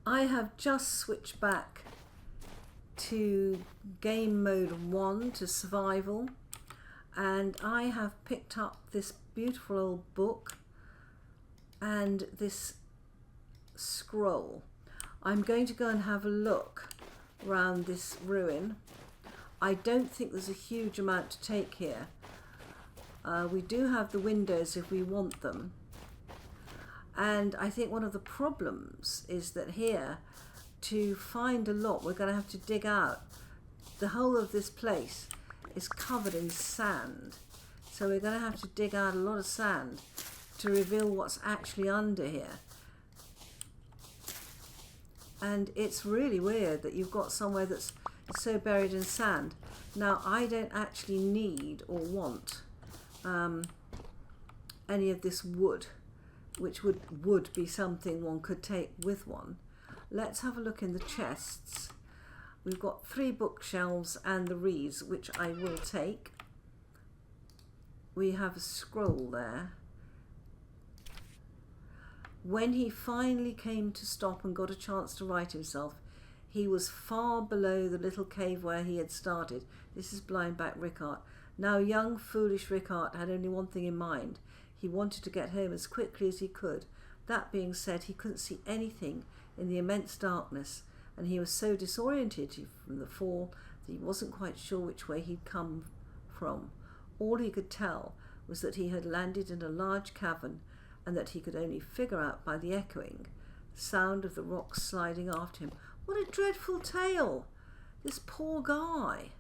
I have just switched back to game mode 1, to survival, and I have picked up this beautiful old book and this scroll. I'm going to go and have a look around this ruin. I don't think there's a huge amount to take here. We do have the windows if we want them. And I think one of the problems is that here, to find a lot, we're going to have to dig out. The whole of this place is covered in sand. So we're going to have to dig out a lot of sand to reveal what's actually under here. And it's really weird that you've got somewhere that's so buried in sand. Now, I don't actually need or want any of this wood, which would be something one could take with one. Let's have a look in the chests. We've got 3 bookshelves and the reeds, which I will take. We have a scroll there. When he finally came to stop and got a chance to right himself, he was far below the little cave where he had started. This is Blindback Rickard. Now young, foolish Rickard had only one thing in mind. He wanted to get home as quickly as he could. That being said, he couldn't see anything in the immense darkness, and he was so disoriented from the fall that he wasn't quite sure which way he'd come from. All he could tell was that he had landed in a large cavern, and that he could only figure out by the echoing sound of the rocks sliding after him. What a dreadful tale! This poor guy.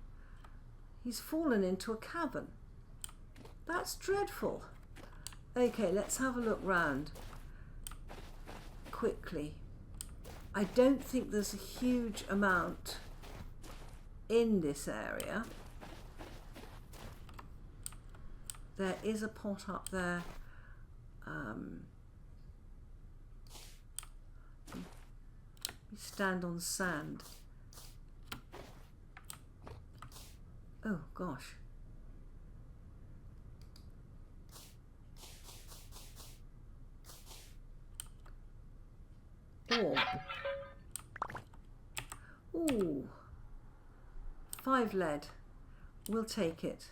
He's fallen into a cavern. That's dreadful. Okay, let's have a look round quickly. I don't think there's a huge amount in this area. There is a pot up there. We stand on sand. Oh gosh. Oh. Ooh. 5 lead. We'll take it.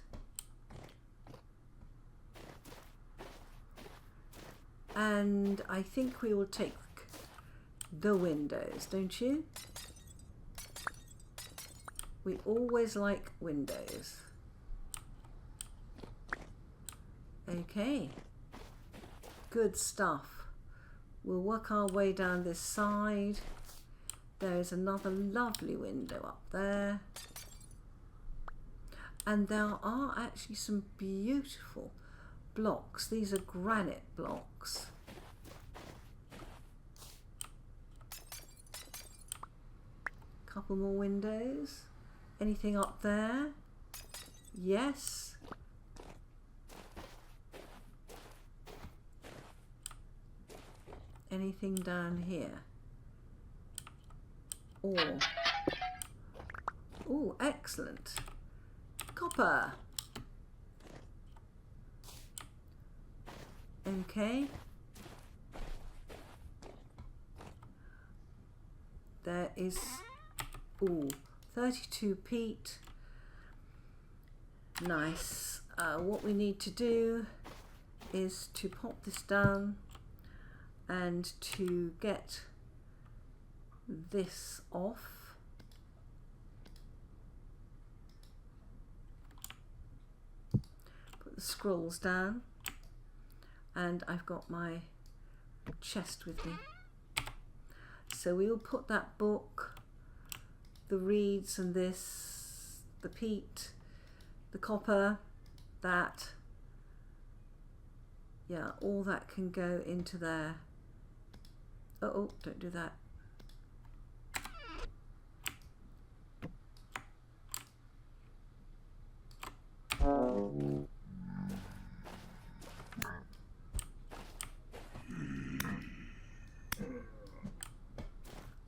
And I think we will take the windows, don't you? We always like windows. Okay. Good stuff. We'll work our way down this side. There is another lovely window up there. And there are actually some beautiful blocks. These are granite blocks. Couple more windows. Anything up there? Yes. Anything down here? Or, oh, excellent. Copper. Okay. There is, ooh, 32 peat. Nice. What we need to do is to pop this down and to get this off. Put the scrolls down, and I've got my chest with me. So we'll put that book, the reeds and this, the peat, the copper, that, yeah, all that can go into there. Uh-oh, don't do that.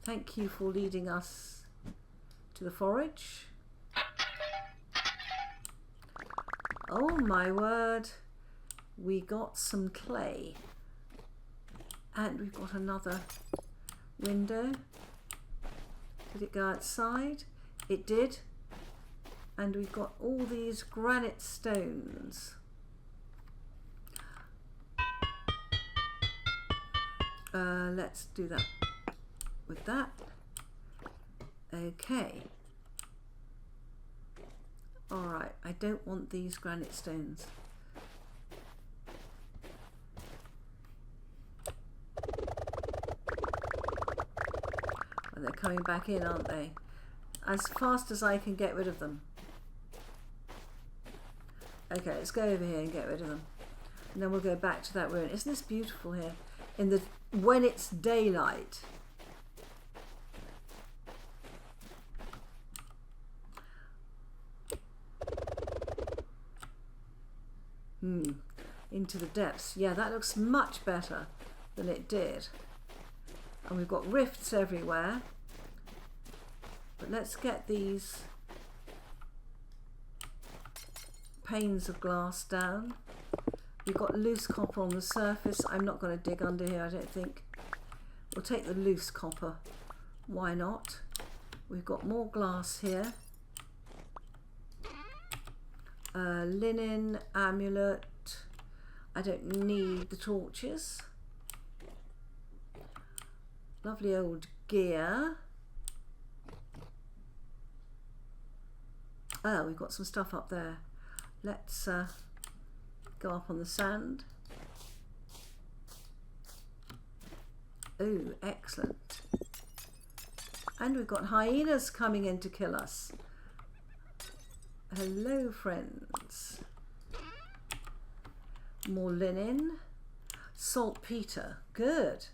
Thank you for leading us to the forage. Oh my word, we got some clay, and we've got another window. Did it go outside? It did. And we've got all these granite stones. Let's do that with that. Okay. Alright, I don't want these granite stones. And they're coming back in, aren't they? As fast as I can get rid of them. Okay, let's go over here and get rid of them. And then we'll go back to that ruin. Isn't this beautiful here? In the when it's daylight. Into the depths. Yeah, that looks much better than it did. And we've got rifts everywhere. But let's get these panes of glass down. We've got loose copper on the surface. I'm not going to dig under here, I don't think. We'll take the loose copper. Why not? We've got more glass here. Linen, amulet. I don't need the torches. Lovely old gear. Oh, we've got some stuff up there. Let's go up on the sand. Oh, excellent. And we've got hyenas coming in to kill us. Hello, friends. More linen. Saltpeter. Good.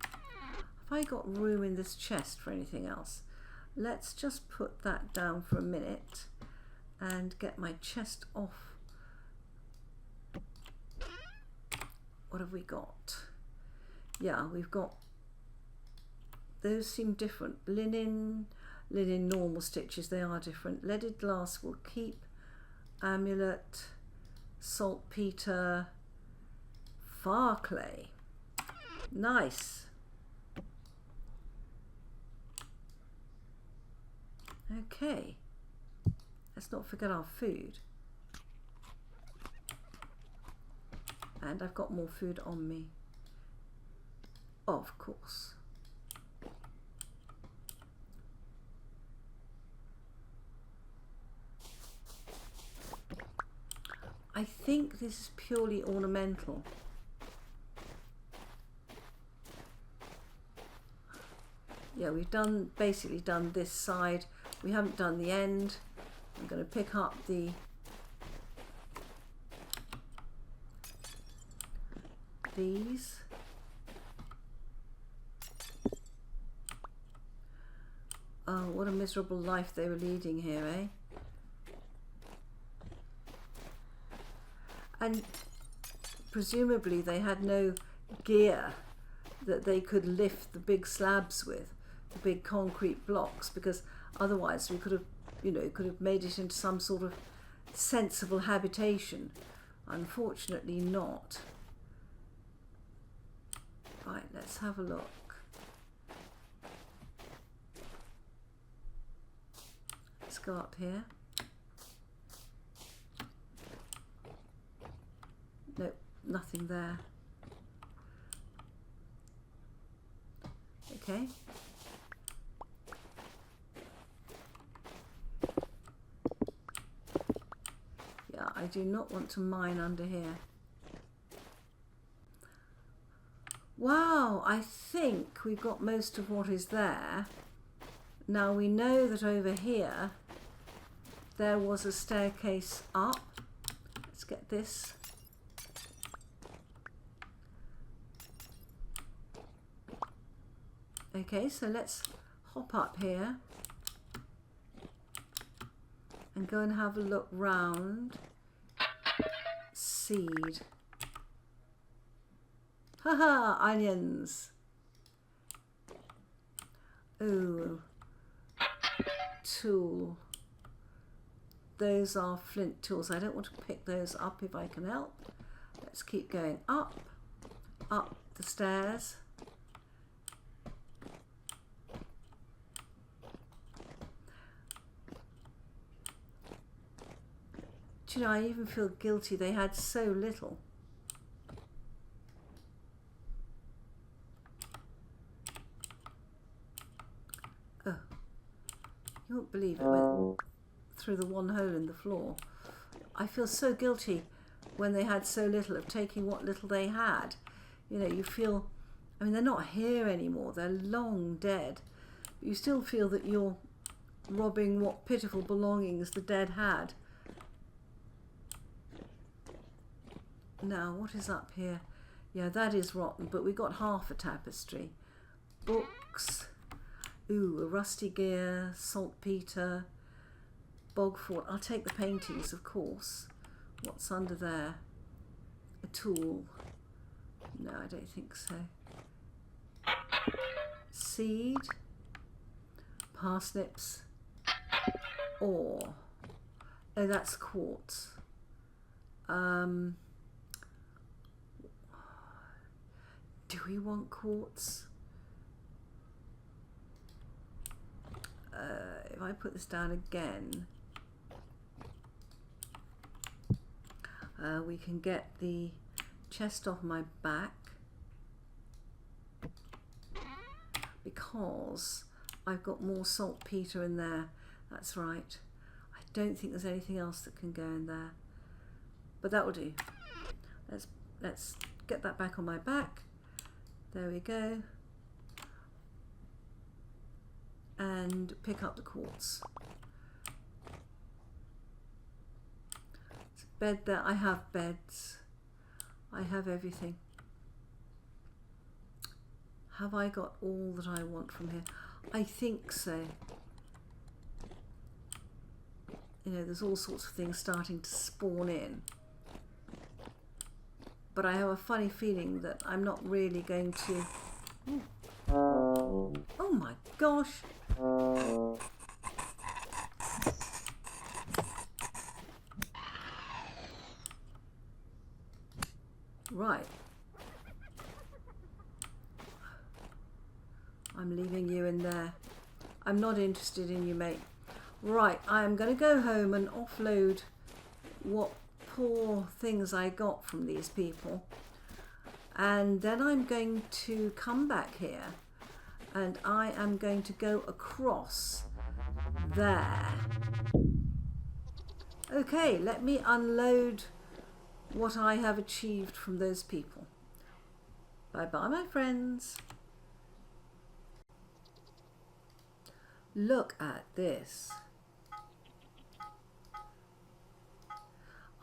Have I got room in this chest for anything else? Let's just put that down for a minute and get my chest off. What have we got? Yeah, we've got, those seem different. Linen normal stitches, they are different. Leaded glass will keep. Amulet, saltpeter, far clay. Nice. Okay, let's not forget our food. And I've got more food on me. Of course. I think this is purely ornamental. Yeah, we've basically done this side. We haven't done the end. I'm going to pick up these. Oh, what a miserable life they were leading here, eh? And presumably they had no gear that they could lift the big slabs with, the big concrete blocks, because otherwise we could have, could have made it into some sort of sensible habitation. Unfortunately not. Right, let's have a look. Let's go up here. Nope, nothing there. Okay. Yeah, I do not want to mine under here. Wow, I think we've got most of what is there. Now we know that over here there was a staircase up. Let's get this. Okay, so let's hop up here and go and have a look round. Seed. Haha, onions. Ooh. Tool. Those are flint tools. I don't want to pick those up if I can help. Let's keep going up. up the stairs. Do you know, I even feel guilty they had so little. Oh, you won't believe it went through the one hole in the floor. I feel so guilty when they had so little of taking what little they had. You know, you feel, I mean, they're not here anymore, they're long dead. But you still feel that you're robbing what pitiful belongings the dead had. Now, what is up here? Yeah, that is rotten, but we got half a tapestry. Books. Ooh, a rusty gear, saltpeter, bogfort. I'll take the paintings, of course. What's under there? A tool. No, I don't think so. Seed. Parsnips. Ore. Oh, that's quartz. Do we want quartz? If I put this down again, we can get the chest off my back because I've got more saltpeter in there. That's right. I don't think there's anything else that can go in there, but that will do. Let's get that back on my back. There we go. And pick up the quartz. It's a bed there. I have beds. I have everything. Have I got all that I want from here? I think so. You know, there's all sorts of things starting to spawn in. But I have a funny feeling that I'm not really going to... Oh my gosh! Right. I'm leaving you in there. I'm not interested in you, mate. Right, I'm going to go home and offload what poor things I got from these people, and then I'm going to come back here and I am going to go across there. Okay, let me unload what I have achieved from those people. Bye bye, my friends. Look at this.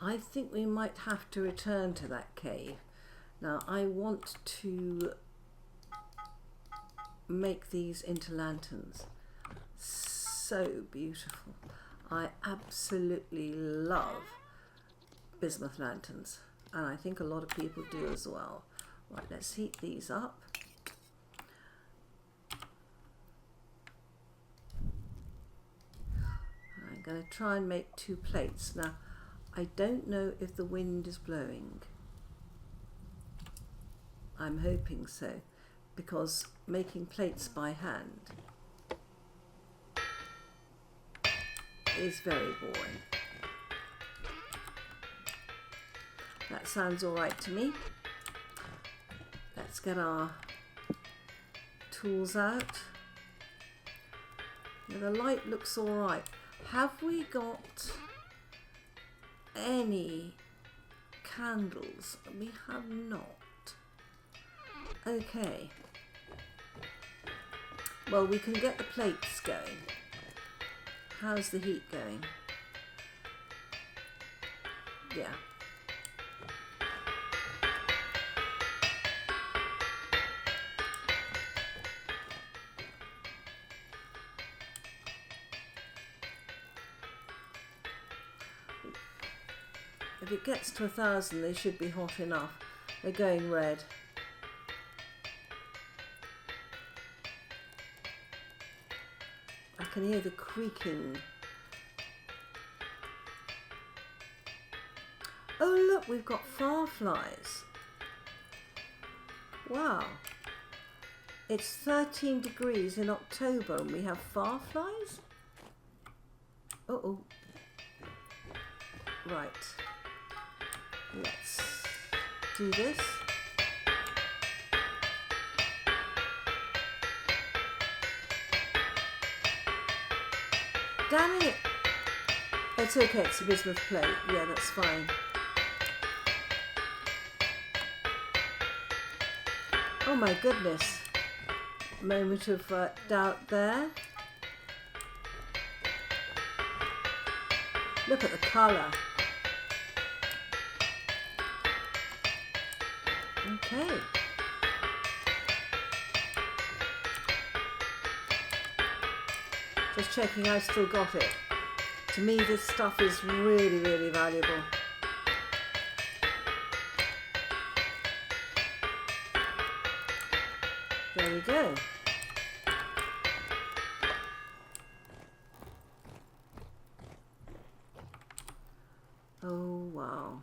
I think we might have to return to that cave. Now I want to make these into lanterns. So beautiful. I absolutely love bismuth lanterns, and I think a lot of people do as well. Right, let's heat these up. I'm going to try and make 2 plates. Now I don't know if the wind is blowing. I'm hoping so, because making plates by hand is very boring. That sounds all right to me. Let's get our tools out. Now, the light looks all right. Have we got any candles? We have not. Okay. Well, we can get the plates going. How's the heat going? Yeah. If it gets to 1,000, they should be hot enough. They're going red. I can hear the creaking. Oh look, we've got fireflies. Wow. It's 13 degrees in October and we have fireflies? Uh-oh. Right. Let's do this. Damn it! It's okay, it's a bismuth plate. Yeah, that's fine. Oh my goodness. Moment of doubt there. Look at the colour. Okay. Just checking I've still got it. To me this stuff is really, really valuable. There we go. Oh wow.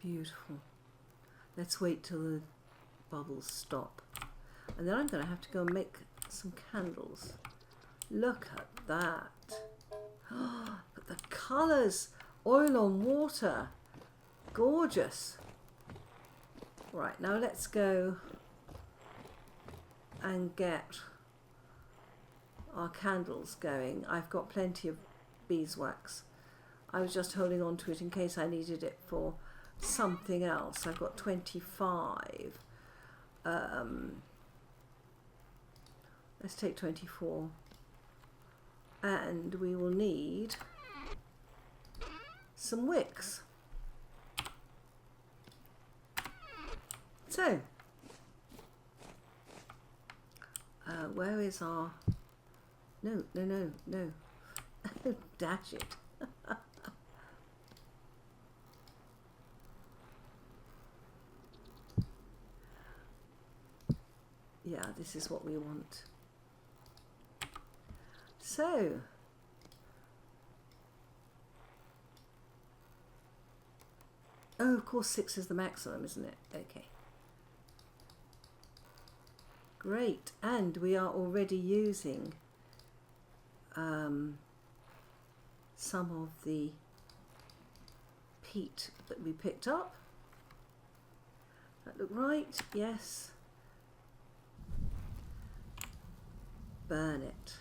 Beautiful. Let's wait till the bubbles stop. And then I'm going to have to go and make some candles. Look at that. But the colours. Oil on water. Gorgeous. Right, now let's go and get our candles going. I've got plenty of beeswax. I was just holding on to it in case I needed it for something else. I've got 25. Let's take 24. And we will need some wicks. So, where is our... No. Dash it. Yeah, this is what we want. So, oh, of course 6 is the maximum, isn't it? Okay. Great, and we are already using some of the peat that we picked up. That look right? Yes. Burn it.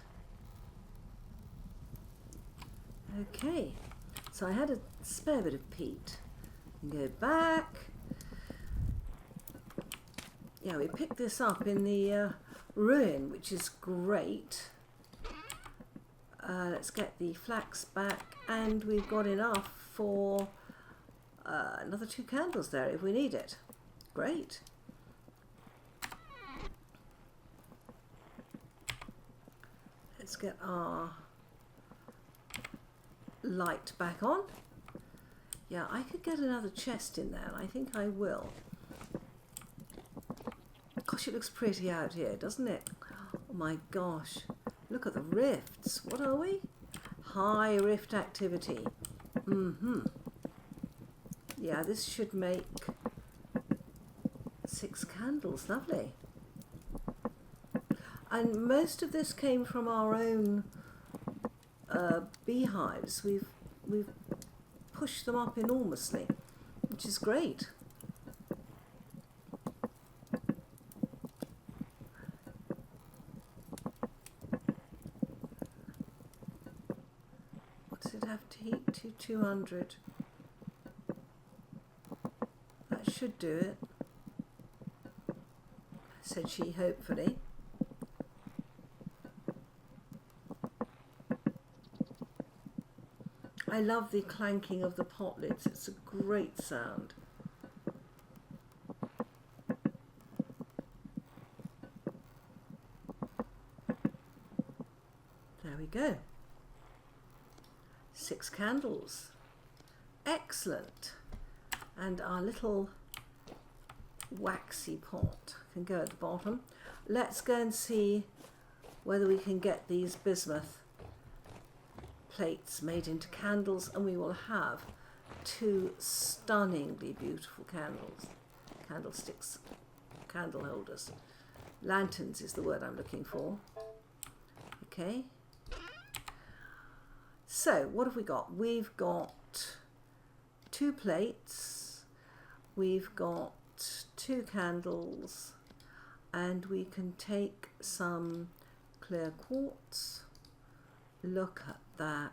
Okay, so I had a spare bit of peat. Go back. Yeah, we picked this up in the ruin, which is great. Let's get the flax back, and we've got enough for another 2 candles there if we need it. Great. Let's get our light back on. Yeah, I could get another chest in there, and I think I will. Gosh, it looks pretty out here, doesn't it? Oh my gosh. Look at the rifts. What are we? High rift activity. Yeah, this should make 6 candles. Lovely. And most of this came from our own beehives. We've pushed them up enormously, which is great. What does it have to heat to? 200. That should do it, said she hopefully. I love the clanking of the pot lids. It's a great sound. There we go. 6 candles. Excellent. And our little waxy pot can go at the bottom. Let's go and see whether we can get these bismuth plates made into candles, and we will have 2 stunningly beautiful candlesticks, candle holders. Lanterns is the word I'm looking for. Okay. So what have we got? We've got 2 plates, we've got 2 candles, and we can take some clear quartz. Look at that.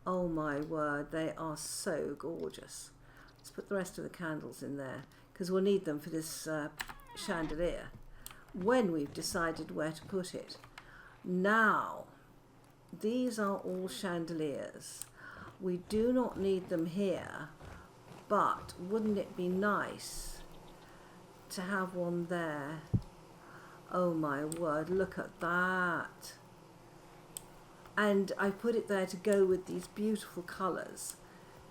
Oh my word, they are so gorgeous. Let's put the rest of the candles in there because we'll need them for this chandelier when we've decided where to put it. Now, these are all chandeliers. We do not need them here, but wouldn't it be nice to have one there? Oh my word, look at that. And I put it there to go with these beautiful colours.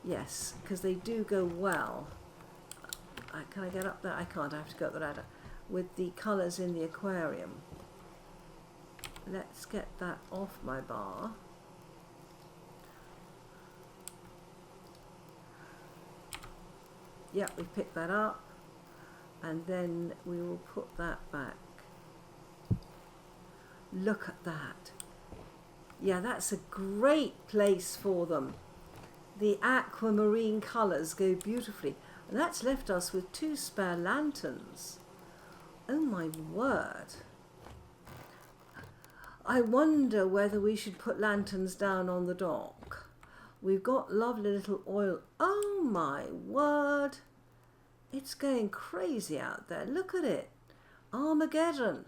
Yes, because they do go well. Can I get up there? I can't, I have to go up the ladder. With the colours in the aquarium. Let's get that off my bar. Yeah, we picked that up. And then we will put that back. Look at that. Yeah, that's a great place for them. The aquamarine colours go beautifully. And that's left us with 2 spare lanterns. Oh my word. I wonder whether we should put lanterns down on the dock. We've got lovely little oil. Oh my word. It's going crazy out there. Look at it. Armageddon.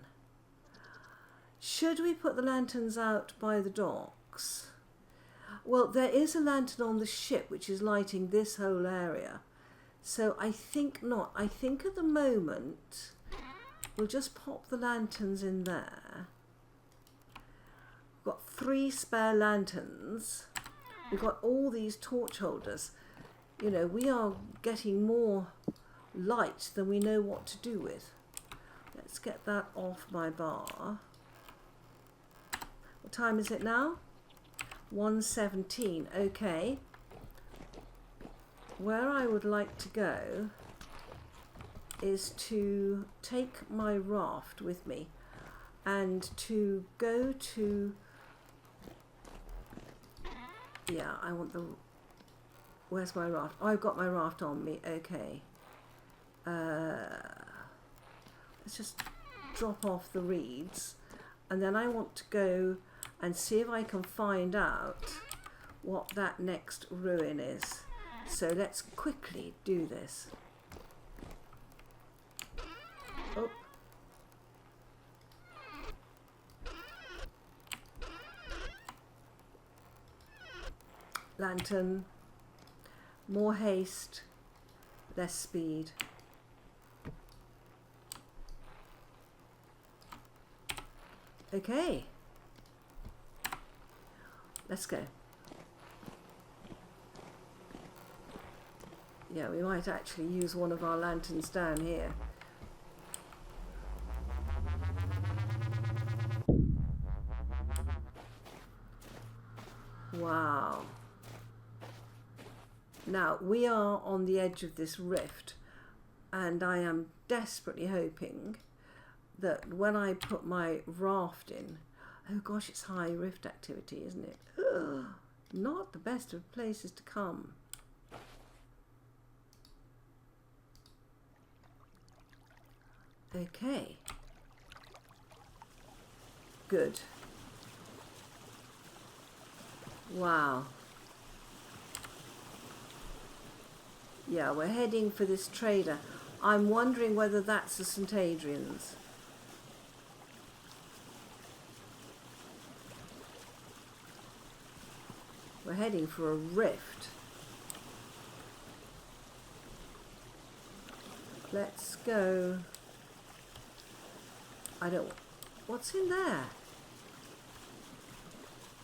Should we put the lanterns out by the docks? Well, there is a lantern on the ship which is lighting this whole area. So I think not. I think at the moment we'll just pop the lanterns in there. We've got 3 spare lanterns. We've got all these torch holders. You know, we are getting more light than we know what to do with. Let's get that off my bar. What time is it now? 1:17. Okay. Where I would like to go is to take my raft with me and to go to... Yeah, I want the... Where's my raft? Oh, I've got my raft on me. Okay. Let's just drop off the reeds, and then I want to go and see if I can find out what that next ruin is. So let's quickly do this. Oh. Lantern. More haste, less speed. Okay. Let's go. Yeah, we might actually use one of our lanterns down here. Wow. Now, we are on the edge of this rift, and I am desperately hoping that when I put my raft in... Oh gosh, it's high rift activity, isn't it? Ugh, not the best of places to come. Okay. Good. Wow. Yeah, we're heading for this trader. I'm wondering whether that's the St. Adrian's. We're heading for a rift. Let's go. I don't... What's in there?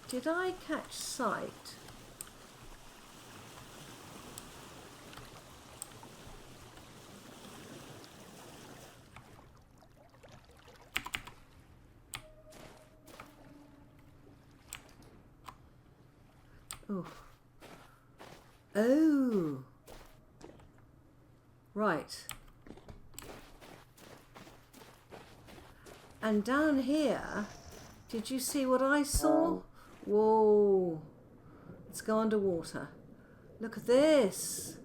Did I catch sight? Oh. Oh. Right. And down here, did you see what I saw? Whoa. Let's go underwater. Look at this.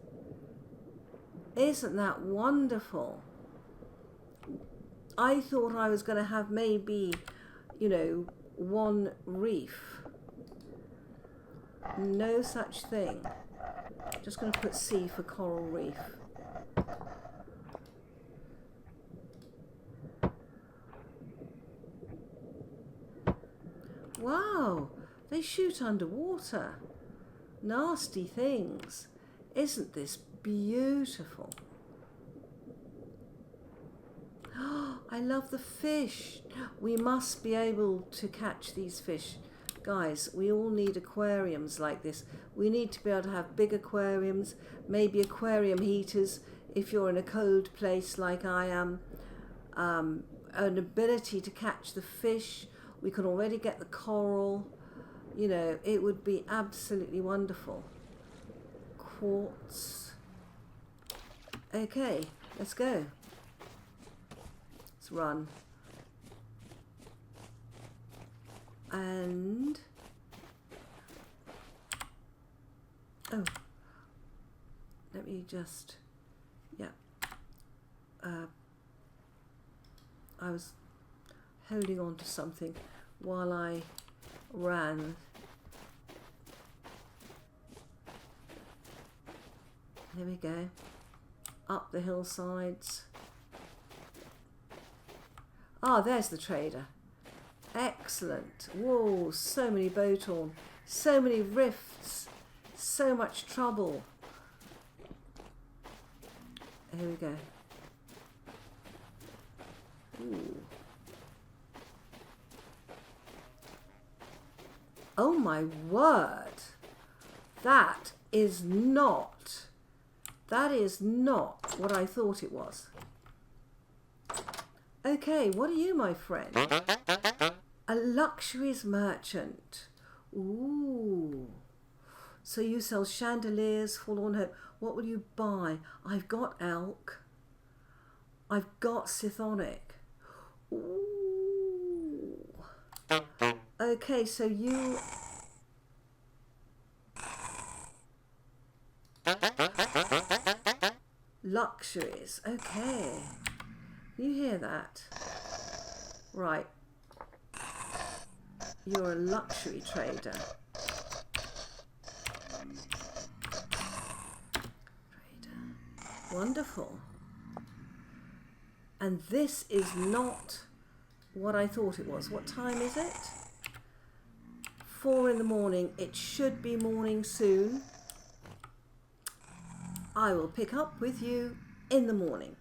Isn't that wonderful? I thought I was going to have maybe, you know, one reef. No such thing. Just going to put C for coral reef. Wow, they shoot underwater. Nasty things. Isn't this beautiful? I love the fish. We must be able to catch these fish. Guys, we all need aquariums like this. We need to be able to have big aquariums, maybe aquarium heaters if you're in a cold place like I am. An ability to catch the fish. We can already get the coral. You know, it would be absolutely wonderful. Quartz. Okay, let's go. Let's run. And oh, let me just, yeah, I was holding on to something while I ran. There we go, up the hillsides. Ah, there's the trader. Excellent. Whoa, so many boat on, so many rifts, so much trouble. Here we go. Ooh. Oh my word. That is not what I thought it was. Okay, what are you, my friend? A luxuries merchant. Ooh. So you sell chandeliers, forlorn hope. What will you buy? I've got elk. I've got sithonic. Ooh. Okay, so you... Luxuries. Okay. You hear that? Right. You're a luxury trader. Wonderful. And this is not what I thought it was. What time is it? 4 in the morning. It should be morning soon. I will pick up with you in the morning.